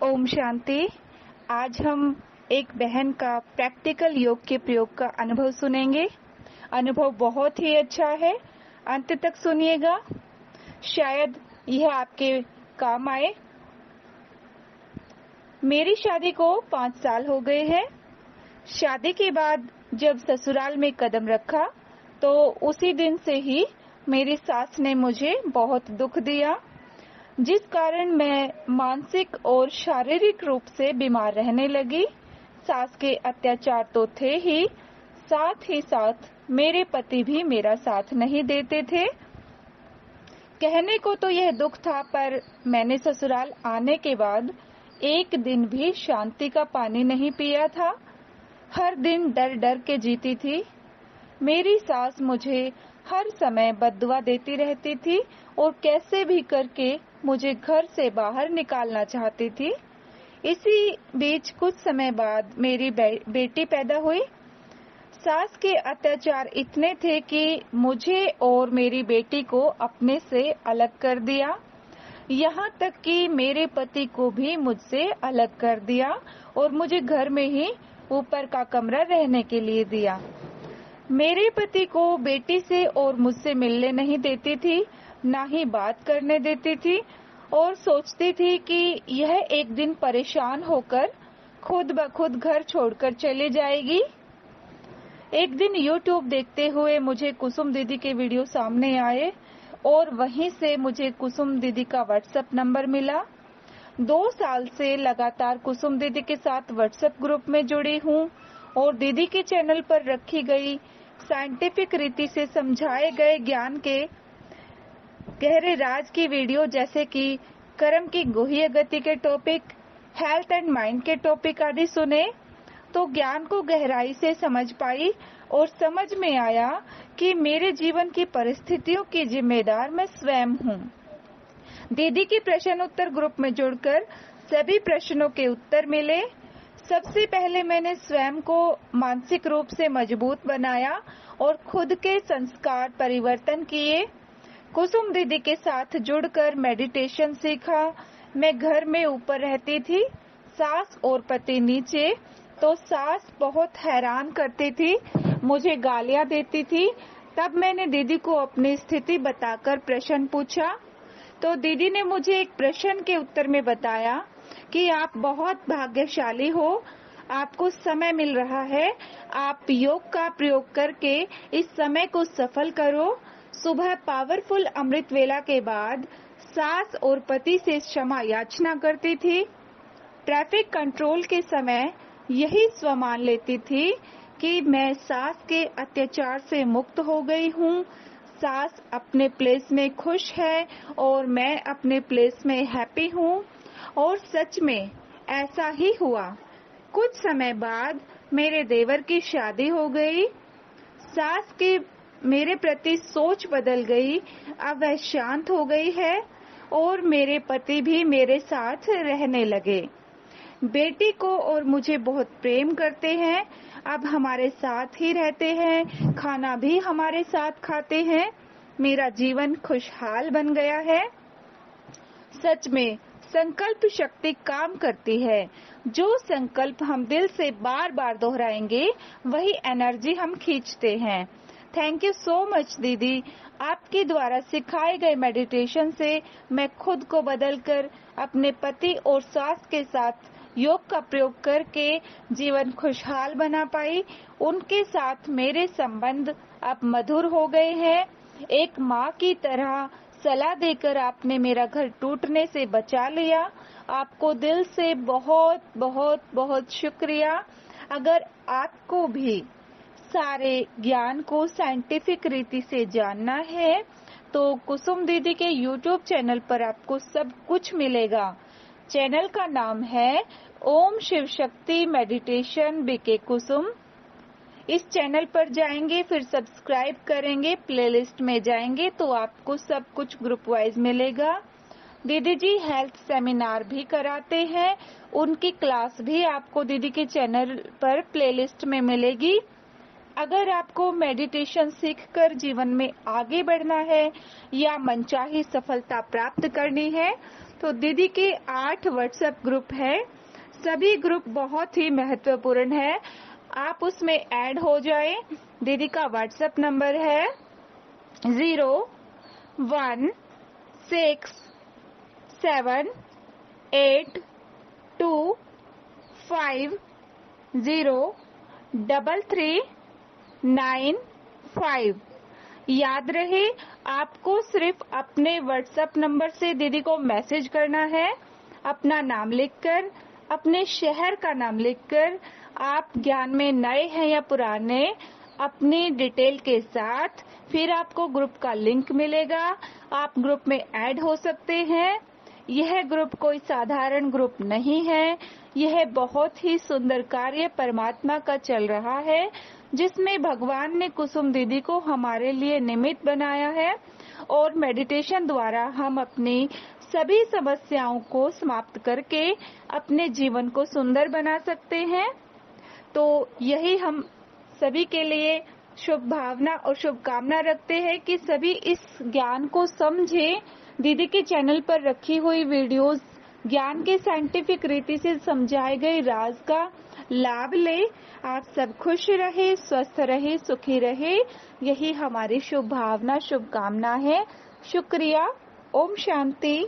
ओम शांति। आज हम एक बहन का प्रैक्टिकल योग के प्रयोग का अनुभव सुनेंगे। अनुभव बहुत ही अच्छा है, अंत तक सुनिएगा, शायद यह आपके काम आए। मेरी शादी को 5 साल हो गए हैं। शादी के बाद जब ससुराल में कदम रखा तो उसी दिन से ही मेरी सास ने मुझे बहुत दुख दिया, जिस कारण मैं मानसिक और शारीरिक रूप से बीमार रहने लगी। सास के अत्याचार तो थे ही, साथ ही साथ मेरे पति भी मेरा साथ नहीं देते थे। कहने को तो यह दुख था, पर मैंने ससुराल आने के बाद एक दिन भी शांति का पानी नहीं पिया था। हर दिन डर डर के जीती थी। मेरी सास मुझे हर समय बद्दुआ देती रहती थी और कैसे भी करके मुझे घर से बाहर निकालना चाहती थी। इसी बीच कुछ समय बाद मेरी बेटी पैदा हुई। सास के अत्याचार इतने थे कि मुझे और मेरी बेटी को अपने से अलग कर दिया, यहाँ तक कि मेरे पति को भी मुझसे अलग कर दिया और मुझे घर में ही ऊपर का कमरा रहने के लिए दिया। मेरे पति को बेटी से और मुझसे मिलने नहीं देती थी, ना ही बात करने देती थी, और सोचती थी कि यह एक दिन परेशान होकर खुद ब खुद घर छोड़कर चली जाएगी। एक दिन YouTube देखते हुए मुझे कुसुम दीदी के वीडियो सामने आए और वहीं से मुझे कुसुम दीदी का WhatsApp नंबर मिला। 2 साल से लगातार कुसुम दीदी के साथ WhatsApp ग्रुप में जुड़ी हूँ और दीदी के चैनल पर रखी गई साइंटिफिक रीति से समझाए गए ज्ञान के गहरे राज की वीडियो, जैसे कि कर्म की गुह्य गति के टॉपिक, हेल्थ एंड माइंड के टॉपिक आदि सुने तो ज्ञान को गहराई से समझ पाई और समझ में आया कि मेरे जीवन की परिस्थितियों की जिम्मेदार मैं स्वयं हूँ। दीदी की प्रश्न उत्तर ग्रुप में जुड़कर सभी प्रश्नों के उत्तर मिले। सबसे पहले मैंने स्वयं को मानसिक रूप से मजबूत बनाया और खुद के संस्कार परिवर्तन किए। कुसुम दीदी के साथ जुड़कर मेडिटेशन सीखा। मैं घर में ऊपर रहती थी, सास और पति नीचे, तो सास बहुत हैरान करती थी, मुझे गालियां देती थी। तब मैंने दीदी को अपनी स्थिति बताकर प्रश्न पूछा तो दीदी ने मुझे एक प्रश्न के उत्तर में बताया कि आप बहुत भाग्यशाली हो, आपको समय मिल रहा है, आप योग का प्रयोग करके इस समय को सफल करो। सुबह पावरफुल अमृत वेला के बाद सास और पति से क्षमा याचना करती थी। ट्रैफिक कंट्रोल के समय यही स्व मान लेती थी कि मैं सास के अत्याचार से मुक्त हो गई हूँ। सास अपने प्लेस में खुश है और मैं अपने प्लेस में हैप्पी हूँ, और सच में ऐसा ही हुआ। कुछ समय बाद मेरे देवर की शादी हो गई। सास की मेरे प्रति सोच बदल गई, अब वह शांत हो गई है और मेरे पति भी मेरे साथ रहने लगे। बेटी को और मुझे बहुत प्रेम करते हैं, अब हमारे साथ ही रहते हैं, खाना भी हमारे साथ खाते हैं। मेरा जीवन खुशहाल बन गया है। सच में संकल्प शक्ति काम करती है। जो संकल्प हम दिल से बार बार दोहराएंगे, वही एनर्जी हम खींचते हैं। थैंक यू सो मच दीदी। आपके द्वारा सिखाए गए मेडिटेशन से मैं खुद को बदलकर अपने पति और सास के साथ योग का प्रयोग करके जीवन खुशहाल बना पाई। उनके साथ मेरे संबंध अब मधुर हो गए हैं। एक माँ की तरह सलाह देकर आपने मेरा घर टूटने से बचा लिया। आपको दिल से बहुत बहुत बहुत शुक्रिया। अगर आपको भी सारे ज्ञान को साइंटिफिक रीति से जानना है तो कुसुम दीदी के YouTube चैनल पर आपको सब कुछ मिलेगा। चैनल का नाम है ओम शिव शक्ति मेडिटेशन बीके कुसुम। इस चैनल पर जाएंगे, फिर सब्सक्राइब करेंगे, प्लेलिस्ट में जाएंगे तो आपको सब कुछ ग्रुप वाइज मिलेगा। दीदी जी हेल्थ सेमिनार भी कराते हैं, उनकी क्लास भी आपको दीदी के चैनल पर प्लेलिस्ट में मिलेगी। अगर आपको मेडिटेशन सीखकर जीवन में आगे बढ़ना है या मनचाही सफलता प्राप्त करनी है तो दीदी के 8 व्हाट्सएप ग्रुप है। सभी ग्रुप बहुत ही महत्वपूर्ण है, आप उसमें ऐड हो जाएं। दीदी का व्हाट्सएप नंबर है 01678250339 याद रहे, आपको सिर्फ अपने व्हाट्सएप नंबर से दीदी को मैसेज करना है। अपना नाम लिखकर, अपने शहर का नाम लिखकर, आप ज्ञान में नए हैं या पुराने, अपनी डिटेल के साथ, फिर आपको ग्रुप का लिंक मिलेगा। आप ग्रुप में ऐड हो सकते हैं। यह ग्रुप कोई साधारण ग्रुप नहीं है, यह बहुत ही सुंदर कार्य परमात्मा का चल रहा है, जिसमें भगवान ने कुसुम दीदी को हमारे लिए निमित्त बनाया है और मेडिटेशन द्वारा हम अपनी सभी समस्याओं को समाप्त करके अपने जीवन को सुंदर बना सकते हैं। तो यही हम सभी के लिए शुभ भावना और शुभकामना रखते हैं कि सभी इस ज्ञान को समझें। दीदी के चैनल पर रखी हुई वीडियोस ज्ञान के साइंटिफिक रीति से समझाए गए राज का लाभ ले। आप सब खुश रहे, स्वस्थ रहे, सुखी रहे, यही हमारी शुभ भावना शुभकामना है। शुक्रिया। ओम शांति।